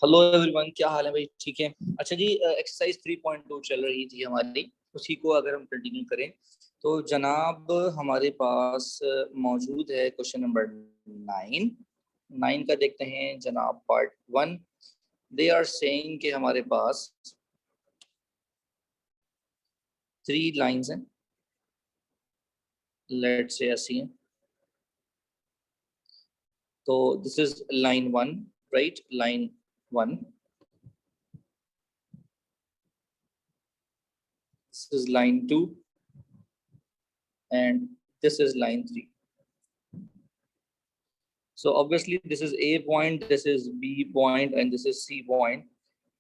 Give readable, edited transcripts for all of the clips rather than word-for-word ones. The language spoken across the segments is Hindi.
हेलो एवरीवन, क्या हाल है भाई? ठीक है। अच्छा जी, एक्सरसाइज 3.2 चल रही थी हमारी, उसी को अगर हम कंटिन्यू करें तो जनाब हमारे पास मौजूद है क्वेश्चन नंबर 9। 9 का देखते हैं जनाब, पार्ट 1। दे आर सेइंग कि हमारे पास 3 लाइंस हैं, लेट्स से ऐसी हैं। तो this is line 1, right? Line 1, this is line 2 and this is line 3. So obviously this is A point, this is B point and this is C point.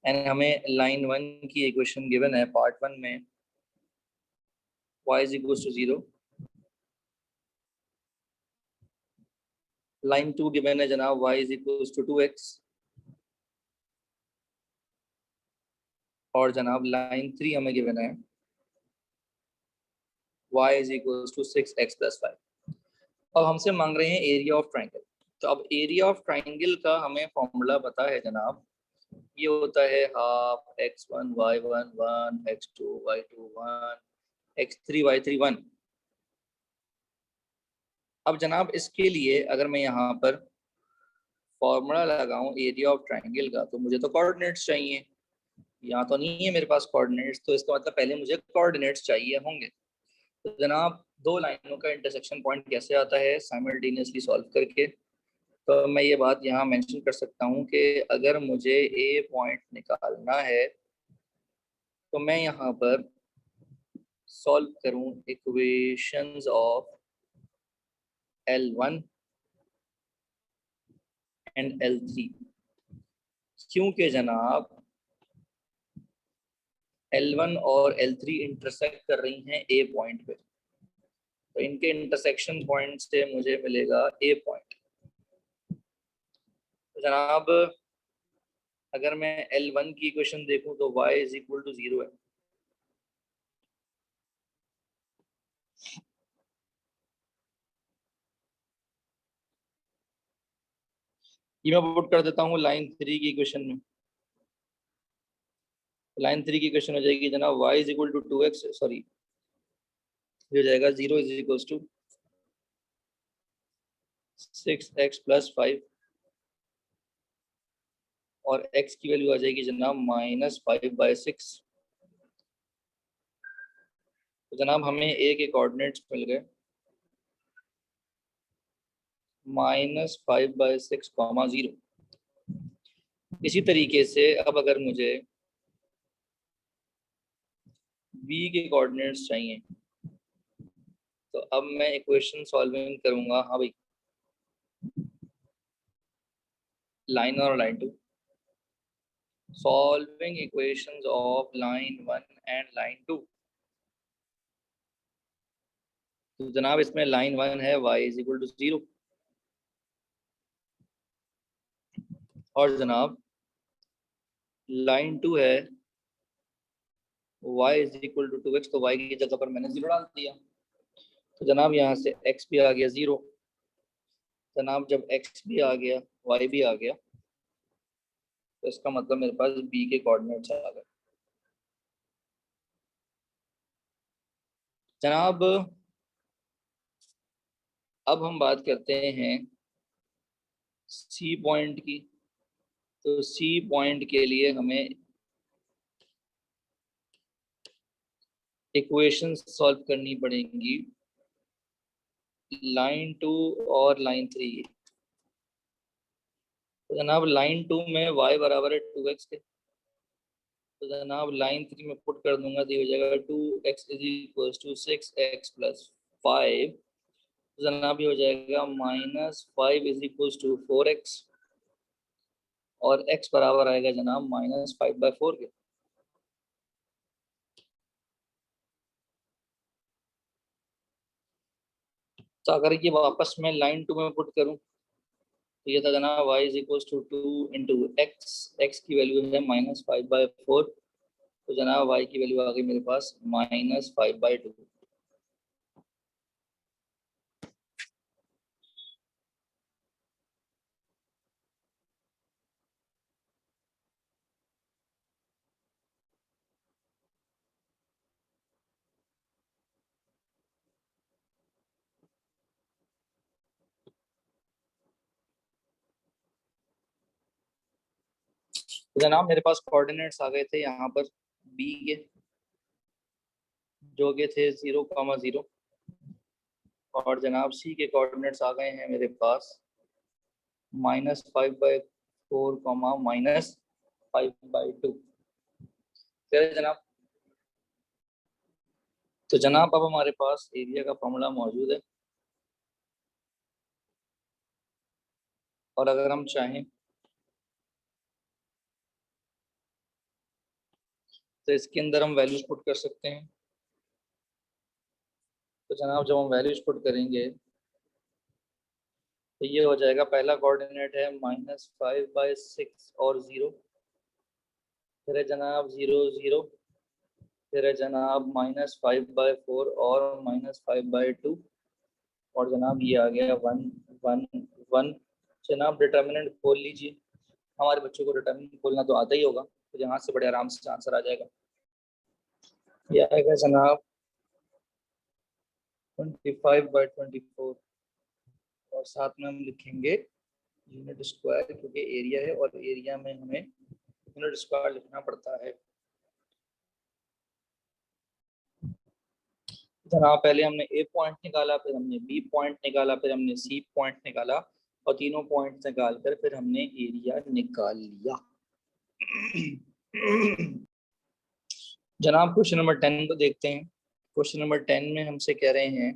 And हमें line 1 की equation given है part 1 में, y is equals to 0. line 2 given है जनाब, y is equals to 2x. और जनाब line 3 हमें given है y is equals to 6x plus 5. अब हमसे मांग रहे हैं एरिया ऑफ ट्राइंगल। तो अब एरिया ऑफ ट्राइंगल का हमें फॉर्मूला पता है जनाब, ये होता है half x1 y1 1 x2 y2 1 x3 y3 1। अब जनाब इसके लिए अगर मैं यहाँ पर फॉर्मूला लगाऊं एरिया ऑफ ट्राइंगल का, तो मुझे तो कोऑर्डिनेट्स चाहिए। यहाँ तो नहीं है मेरे पास कोऑर्डिनेट्स, तो इसका मतलब पहले मुझे कोऑर्डिनेट्स चाहिए होंगे। तो जनाब दो लाइनों का इंटरसेक्शन पॉइंट कैसे आता है साइमल्टेनियसली सॉल्व करके? तो मैं ये बात यहाँ मेंशन कर सकता हूँ कि अगर मुझे ए पॉइंट निकालना है तो मैं यहाँ पर सॉल्व करूँ equations of L1 and L3, क्योंकि जनाब L1 और L3 इंटरसेक्ट कर रही हैं ए पॉइंट पे, तो इनके इंटरसेक्शन पॉइंट से मुझे मिलेगा ए पॉइंट। तो जनाब अगर मैं L1 की इक्वेशन देखूं तो y इज इक्वल टू 0 है। ये मैं पुट कर देता हूँ लाइन 3 की इक्वेशन में। लाइन 3 की इक्वेशन हो जाएगी जनाब y is equal to 2x, sorry ये हो जाएगा 0 is equal to 6x plus 5 और x की वैल्यू आ जाएगी जनाब -5/6। तो जनाब हमें a के कोऑर्डिनेट्स मिल गए -5/6, 0। इसी तरीके से अब अगर मुझे b के कोऑर्डिनेट्स चाहिए तो अब मैं इक्वेशन सॉल्विंग करूंगा। हाँ भाई, लाइन और line 2, solving equations of line 1 and line 2। तो जनाब इसमें लाइन 1 है y इज इक्वल टू 0, और जनाब लाइन 2 है y is equal to 2x, तो y की जगह पर मैंने 0 डाल दिया। तो जनाब यहाँ से x भी आ गया 0। जनाब जब x भी आ गया y भी आ गया, तो इसका मतलब मेरे पास b के कोऑर्डिनेट्स आ गए। जनाब अब हम बात करते हैं सी पॉइंट की। तो सी पॉइंट के लिए हमें इक्वेशन सॉल्व करनी पड़ेंगी लाइन 2 और लाइन 3। तो जनाब लाइन 2 में y बराबर है 2x के, तो जनाब लाइन 3 में पुट कर दूंगा तो ये हो जाएगा 2x is equal to 6x plus 5। तो जनाब ये हो जाएगा -5 इज इक्वल टू 4x, और x बराबर आएगा जनाब -5/4 के। तो अगर ये वापस मैं लाइन 2 में पुट करूं तो ये था जनाब y is equal to 2 into X की वैल्यू है -5/4। तो जनाब y की वैल्यू आ गई मेरे पास -5/2। तो जनाब मेरे पास कोऑर्डिनेट्स आ गए थे यहाँ पर बी के, जो के थे 0,0, और जनाब सी के कोऑर्डिनेट्स आ गए हैं मेरे पास -5/4, -5/2। फिर जनाब, तो जनाब अब हमारे पास एरिया का फॉर्मूला मौजूद है, और अगर हम चाहें तो इसके अंदर हम वैल्यूज पुट कर सकते हैं। तो जनाब जब हम वैल्यूज पुट करेंगे तो ये हो जाएगा, पहला कोऑर्डिनेट है -5/6 और 0, फिर है जनाब 0, 0, फिर है जनाब -5/4 और -5/2, और जनाब ये आ गया 1, 1, 1। जनाब डिटर्मिनेंट खोल लीजिए, हमारे बच्चों को डिटर्मिनेंट खोलना तो आता ही होगा, तो यहाँ से बड़े आराम से आंसर आ जाएगा। ये आएगा जनाब 25/24, और साथ में हम लिखेंगे यूनिट स्क्वायर, क्योंकि एरिया है और एरिया में हमें यूनिट स्क्वायर लिखना पड़ता है। जनाब पहले हमने ए पॉइंट निकाला, फिर हमने बी पॉइंट निकाला, फिर हमने सी पॉइंट निकाला, और तीनों पॉइंट निकाल कर फिर हमने एरिया निकाल लिया। जनाब क्वेश्चन नंबर 10 को देखते हैं। क्वेश्चन नंबर 10 में हमसे कह रहे हैं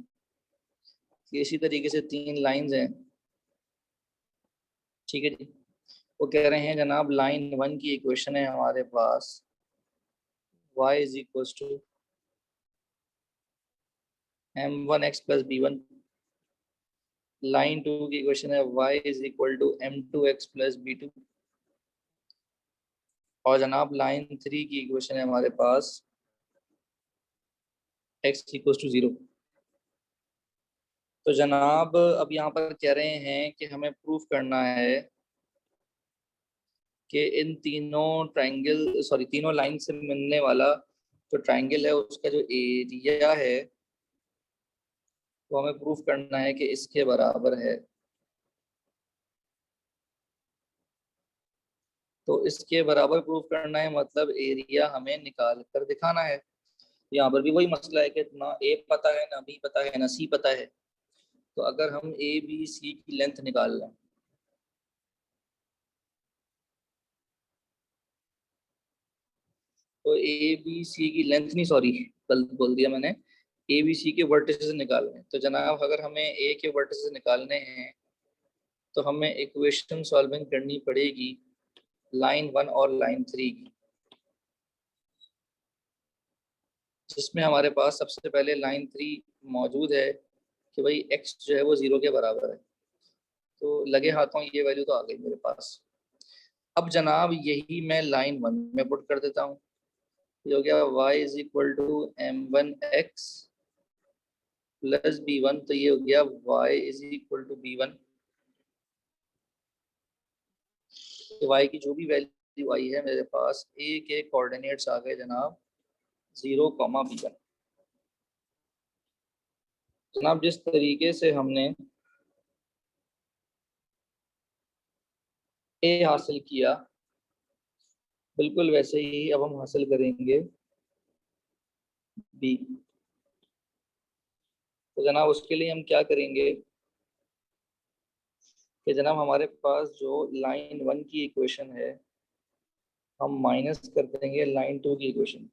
कि इसी तरीके से 3 लाइंस हैं, ठीक है जी। वो कह रहे हैं जनाब लाइन 1 की इक्वेशन है हमारे पास y = m1x + b1। लाइन 2 की इक्वेशन है y = m2x + b2। और जनाब लाइन 3 की इक्वेशन है हमारे पास x = 0। तो जनाब अब यहाँ पर कह रहे हैं कि हमें प्रूफ करना है कि इन तीनों लाइन से मिलने वाला जो ट्राइंगल है उसका जो एरिया है वो हमें प्रूफ करना है कि इसके बराबर है। तो इसके बराबर प्रूफ करना है, मतलब एरिया हमें निकाल कर दिखाना है। यहाँ पर भी वही मसला है कि ना ए पता है, ना बी पता है, ना सी पता है। तो अगर हम ए बी सी की लेंथ निकाल लें, तो ए बी सी की लेंथ नहीं, सॉरी गलत बोल दिया मैंने, ए बी सी के वर्टिसेस निकालने हैं। तो जनाब अगर हमें ए के वर्टिसेस निकालने हैं तो हमें इक्वेशन सॉल्विंग करनी पड़ेगी लाइन 1 और लाइन 3 की, जिसमें हमारे पास सबसे पहले लाइन 3 मौजूद है कि भाई x जो है वो 0 के बराबर है। तो लगे हाथों ये वैल्यू तो आ गई मेरे पास। अब जनाब यही मैं लाइन 1 में पुट कर देता हूँ। ये हो गया y = m1x + b1। तो ये हो गया y = b1। y की जो भी वैल्यू आई है मेरे पास, a के कोऑर्डिनेट्स आ गए जनाब 0, b1। जनाब जिस तरीके से हमने a हासिल किया, बिल्कुल वैसे ही अब हम हासिल करेंगे b। तो जनाब उसके लिए हम क्या करेंगे कि जनाब हमारे पास जो लाइन 1 की इक्वेशन है हम माइनस कर देंगे लाइन 2 की इक्वेशन।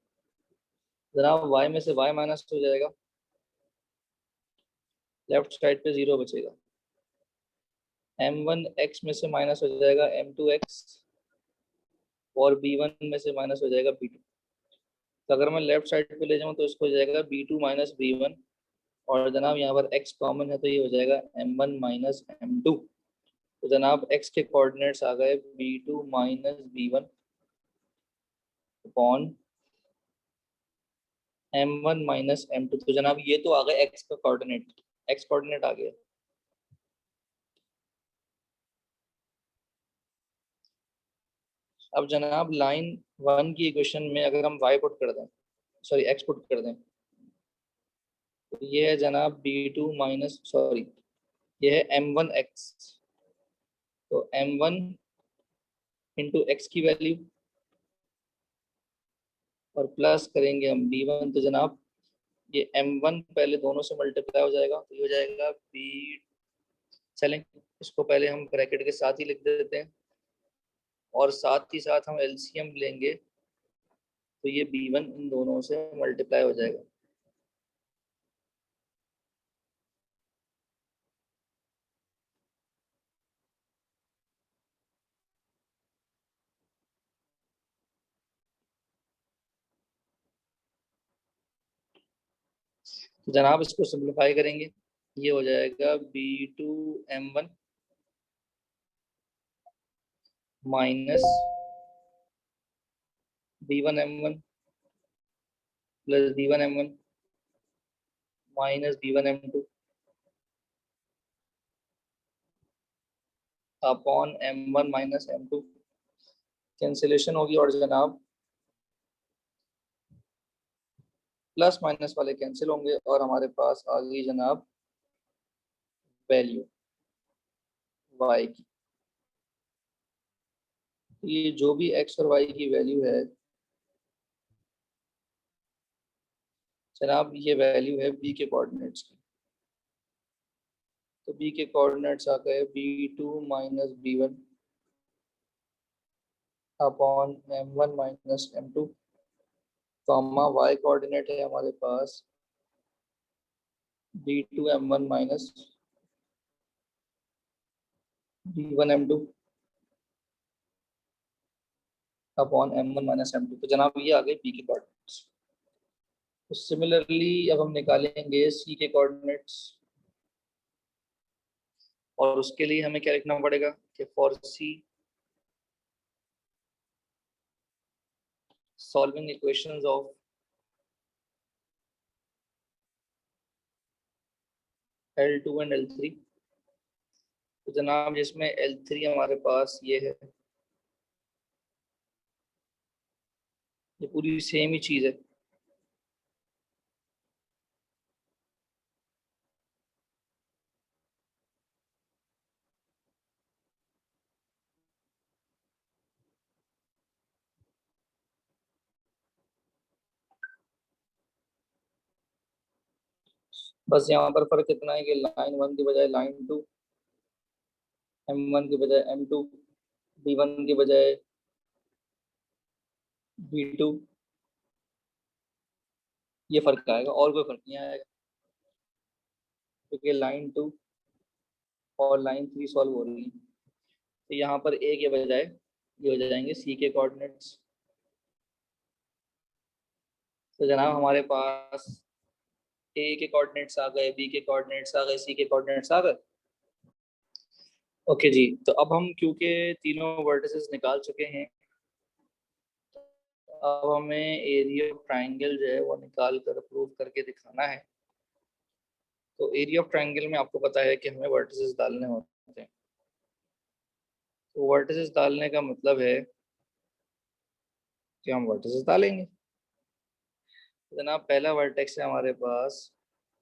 जनाब y में से y माइनस हो जाएगा, लेफ्ट साइड पे 0 बचेगा। m1x में से माइनस हो जाएगा m2x, और b1 में से माइनस हो जाएगा b2। तो अगर मैं लेफ्ट साइड पे ले जाऊँ तो इसको हो जाएगा b2 - b1, और जनाब यहाँ पर x कॉमन है तो ये हो जाएगा m1 - m2। तो जनाब x के कोऑर्डिनेट्स आ गए b2 - b1 upon m1 - m2। तो जनाब ये तो आ गया x का कोऑर्डिनेट, x कोऑर्डिनेट आ गया। अब जनाब लाइन 1 की इक्वेशन में अगर हम y पुट कर दें, सॉरी x पुट कर दें, तो ये है जनाब b2 माइनस, सॉरी ये है m1x। तो m1 इंटू एक्स की वैल्यू और प्लस करेंगे हम B1, तो जनाब ये M1 पहले दोनों से मल्टीप्लाई हो जाएगा, तो ये हो जाएगा B। चलें, इसको पहले हम ब्रैकेट के साथ ही लिख देते हैं और साथ ही साथ हम एलसीएम लेंगे, तो ये B1 इन दोनों से मल्टीप्लाई हो जाएगा। तो जनाब इसको सिंप्लीफाई करेंगे, ये हो जाएगा B2M1 minus B1M1 plus B1M1 minus B1M2 upon M1 minus M2। Cancellation होगी और जनाब प्लस माइनस वाले कैंसिल होंगे और हमारे पास आ गई जनाब वैल्यू y की। ये जो भी x और y की वैल्यू है जनाब, ये वैल्यू है b के कोऑर्डिनेट्स की। तो b के कोऑर्डिनेट्स आ गए B2 minus B1 upon M1 minus M2, comma y coordinate है हमारे पास B2M1 minus B1M2 upon M1 minus M2। तो जनाब ये आ गए b के कोऑर्डिनेट्स। तो सिमिलरली अब हम निकालेंगे c के कोऑर्डिनेट्स, और उसके लिए हमें क्या लिखना पड़ेगा कि for C solving equations of L2 and L3। तो जनाब जिसमें L3 हमारे पास ये है, ये पूरी सेम ही चीज है। बस यहाँ पर फर्क इतना है कि लाइन 1 की बजाय लाइन 2, M1 की बजाय M2, B1 की बजाय B2, ये फर्क आएगा और कोई फर्क नहीं आएगा, क्योंकि लाइन 2 और लाइन 3 सॉल्व हो रही है। तो यहाँ पर ए के बजाय ये हो जाएंगे सी के कोऑर्डिनेट्स। तो जनाब हमारे पास ए के कोऑर्डिनेट्स आ गए, बी के कोऑर्डिनेट्स आ गए, सी के कोऑर्डिनेट्स आ गए। ओके जी, तो अब हम क्योंकि तीनों वर्टिसेस निकाल चुके हैं, अब हमें एरिया ऑफ ट्राइंगल जो है वो निकाल कर प्रूव करके दिखाना है। तो एरिया ऑफ ट्राइंगल में आपको पता है कि हमें वर्टिसेस डालने होते हैं। तो वर्टिसेस डालने का मतलब है कि हम वर्टिसेस डालेंगे। तो जनाब पहला वर्टेक्स है हमारे पास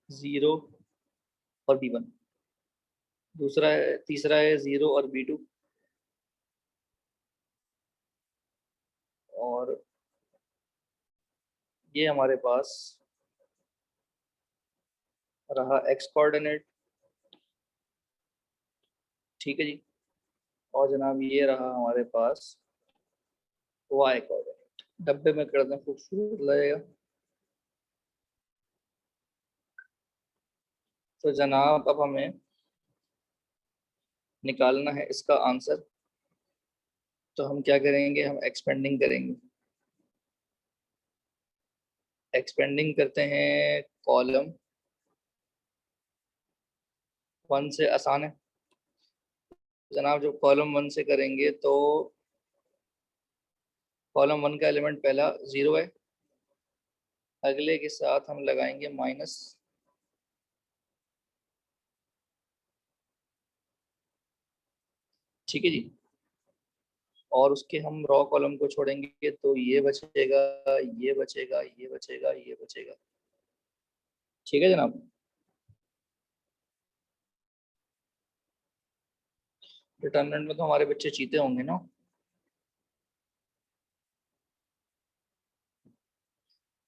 0 और B1, तीसरा है 0 और B2, और ये हमारे पास रहा x कोऑर्डिनेट। ठीक है जी, और जनाब ये रहा हमारे पास y कोऑर्डिनेट। डब्बे में कर दें, खूबसूरत लगेगा। तो जनाब अब हमें निकालना है इसका आंसर। तो हम क्या करेंगे, हम एक्सपेंडिंग करेंगे। एक्सपेंडिंग करते हैं कॉलम 1 से, आसान है जनाब। जब कॉलम 1 से करेंगे तो कॉलम 1 का एलिमेंट पहला 0 है, अगले के साथ हम लगाएंगे माइनस। ठीक है जी, और उसके हम रॉ कॉलम को छोड़ेंगे तो ये बचेगा, ये बचेगा, ये बचेगा, ये बचेगा। ठीक है जनाब। डिटरमिनेंट में तो हमारे बच्चे चीते होंगे ना।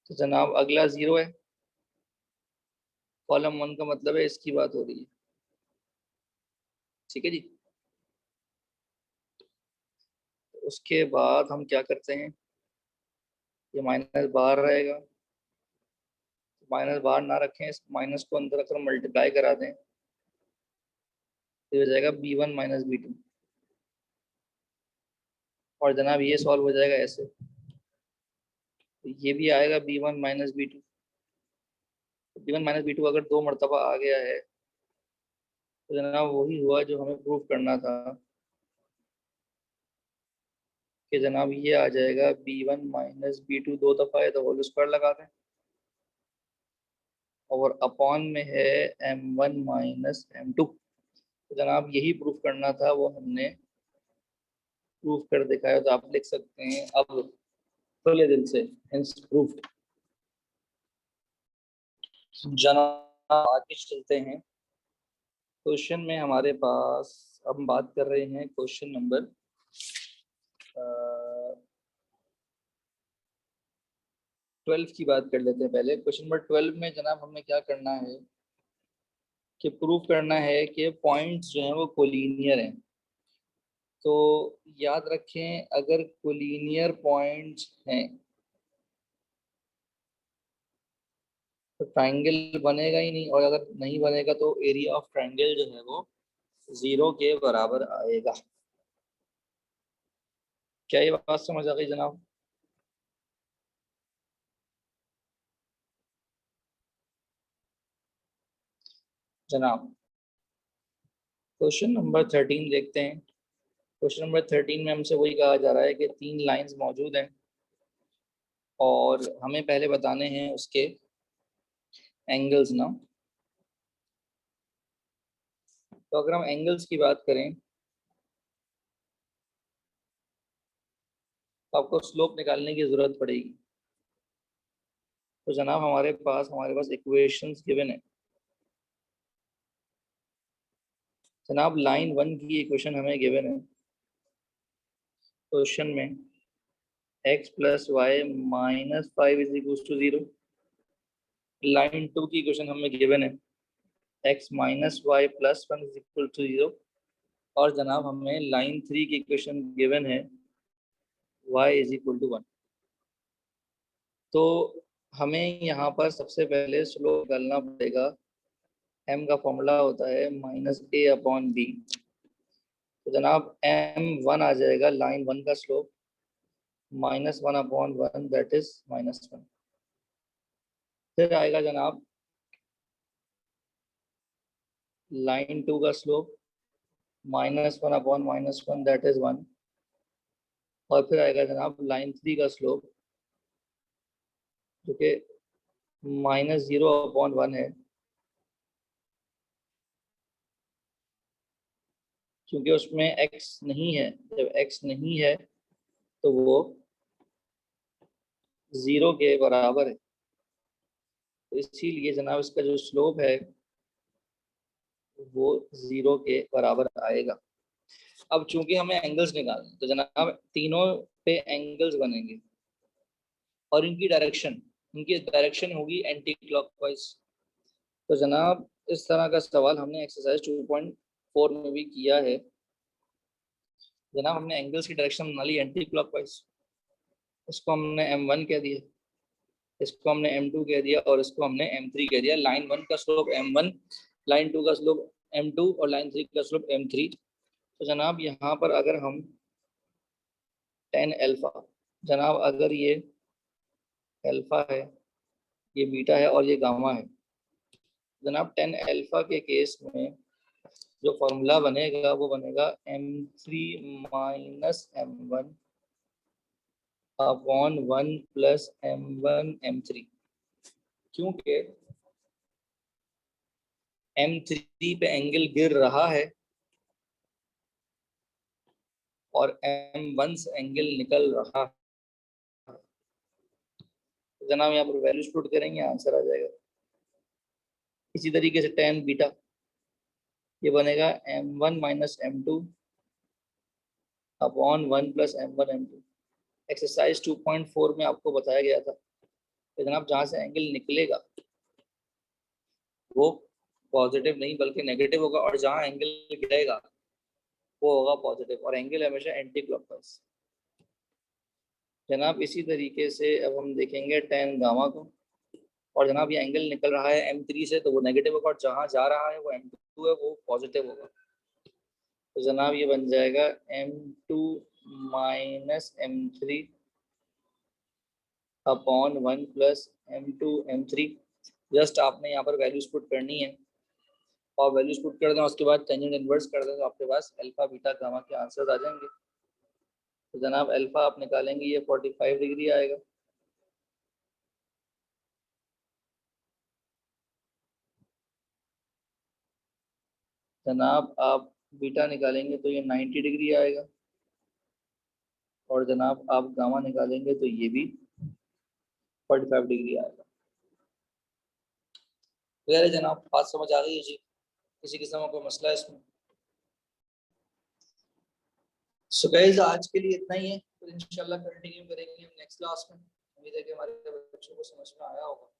तो जनाब अगला 0 है, कॉलम 1 का मतलब है इसकी बात हो रही है। ठीक है जी। तो उसके बाद हम क्या करते हैं, ये माइनस बाहर रहेगा, माइनस बाहर ना रखें, इस माइनस को अंदर रखकर मल्टीप्लाई करा दें, तो हो जाएगा b1 माइनस b2। और जनाब ये सॉल्व हो जाएगा ऐसे, तो ये भी आएगा b1 minus b2। b1 minus b2 अगर 2 मरतबा आ गया है तो जनाब वही हुआ जो हमें प्रूव करना था, कि जनाब ये आ जाएगा b1 माइनस b2, 2 दफ़ा है तो होल स्क्वायर लगा दें, और अपॉन में है m1 माइनस m2। तो जनाब यही प्रूफ करना था, वो हमने प्रूफ कर दिखाया। तो आप लिख सकते हैं अब खुले दिल से, हेंस प्रूफ्ड। जनाब आगे चलते हैं, क्वेश्चन में हमारे पास हम बात कर रहे हैं क्वेश्चन नंबर 12 की बात कर लेते हैं। पहले क्वेश्चन नंबर 12 में जनाब हमें क्या करना है कि प्रूफ करना है कि पॉइंट्स जो हैं वो कोलिनियर हैं। तो याद रखें, अगर कोलिनियर पॉइंट्स हैं तो ट्राइंगल बनेगा ही नहीं, और अगर नहीं बनेगा तो एरिया ऑफ ट्राइंगल जो है वो 0 के बराबर आएगा। क्या ये बात समझ आ गई जनाब? जनाब क्वेश्चन नंबर 13 देखते हैं। क्वेश्चन नंबर 13 में हमसे वही कहा जा रहा है कि 3 लाइंस मौजूद हैं और हमें पहले बताने हैं उसके एंगल्स ना। तो अगर हम एंगल्स की बात करें तो आपको स्लोप निकालने की जरूरत पड़ेगी। तो जनाब हमारे पास इक्वेशंस गिवन है। जनाब लाइन 1 की इक्वेशन हमें गिवन है क्वेश्चन में, x plus Y minus 5 is equal to 0। Line 2 की इक्वेशन हमें गिवन है, x minus Y plus 1 is equal to 0। और जनाब हमें लाइन 3 की इक्वेशन गिवन है, y इज इक्वल टू 1। तो हमें यहाँ पर सबसे पहले स्लोप निकालना पड़ेगा। m का फॉर्मूला होता है माइनस a अपॉन बी। तो जनाब m1 आ जाएगा लाइन 1 का स्लोप, -1/1, दैट इज -1। फिर आएगा जनाब लाइन 2 का स्लोप, -1/-1, दैट इज 1। और फिर आएगा जनाब लाइन 3 का स्लोप जो कि -0/1 है, क्योंकि उसमें x नहीं है। जब x नहीं है तो वो 0 के बराबर है। तो इसीलिए जनाब इसका जो स्लोप है वो 0 के बराबर आएगा। अब चूंकि हमें एंगल्स निकालने, तो जनाब तीनों पे एंगल्स बनेंगे और इनकी डायरेक्शन होगी एंटी क्लॉकवाइज। तो जनाब इस तरह का सवाल हमने एक्सरसाइज 2.4 में भी किया है। जनाब हमने एंगल्स की डायरेक्शन बना ली एंटी क्लॉकवाइज, इसको हमने m1 कह दिया, इसको हमने m2 कह दिया और इसको हमने m3 कह दिया। लाइन 1 का स्लोप m1, लाइन 2 का स्लोप m2 और लाइन 3 का स्लोप m3। तो जनाब यहाँ पर अगर हम tan अल्फा, जनाब अगर ये अल्फा है, ये बीटा है और ये गामा है, जनाब tan अल्फा के केस में जो फॉर्मूला बनेगा वो बनेगा m3 minus m1 upon 1 plus m1 m3। क्योंकि m3 पे एंगल गिर रहा है और m1 से एंगल निकल रहा है। तो जनाब यहाँ पर वैल्यूज पुट करेंगे, आंसर आ जाएगा। इसी तरीके से tan बीटा, ये बनेगा m1 minus m2 upon 1 plus m1 m2। Exercise 2.4 में आपको बताया गया था तो जनाब जहाँ से एंगल निकलेगा वो पॉजिटिव नहीं बल्कि नेगेटिव होगा, और जहाँ एंगल गिरेगा वो होगा पॉजिटिव, और एंगल हमेशा एंटी क्लॉकवाइज। जनाब इसी तरीके से अब हम देखेंगे tan गामा को, और जनाब ये एंगल निकल रहा है M3 से, तो वो नेगेटिव होगा, और जहाँ जा रहा है वो M2 है वो पॉजिटिव होगा। तो जनाब ये बन जाएगा M2 minus M3 upon 1 plus M2 M3। Just आपने यहाँ पर वैल्यूज पुट करनी है, और वैल्यूज पुट कर दें उसके बाद टेंजेंट इनवर्स कर दें तो आपके पास अल्फा बीटा गामा के आंसर्स आ जाएंगे। तो जनाब अल्फा आप निकालेंगे ये 45 डिग्री आएगा, जनाब आप बीटा निकालेंगे तो ये 90 डिग्री आएगा, और जनाब आप गामा निकालेंगे तो ये भी 45 डिग्री आएगा। क्लियर है जनाब, बात समझ आ गई है जी? किसी किस्म का कोई मसला है इसमें? सो गाइस आज के लिए इतना ही है, फिर इंशाल्लाह कंटिन्यू करेंगे हम नेक्स्ट क्लास में। उम्मीद है कि हमारे बच्चों को समझ में आया होगा।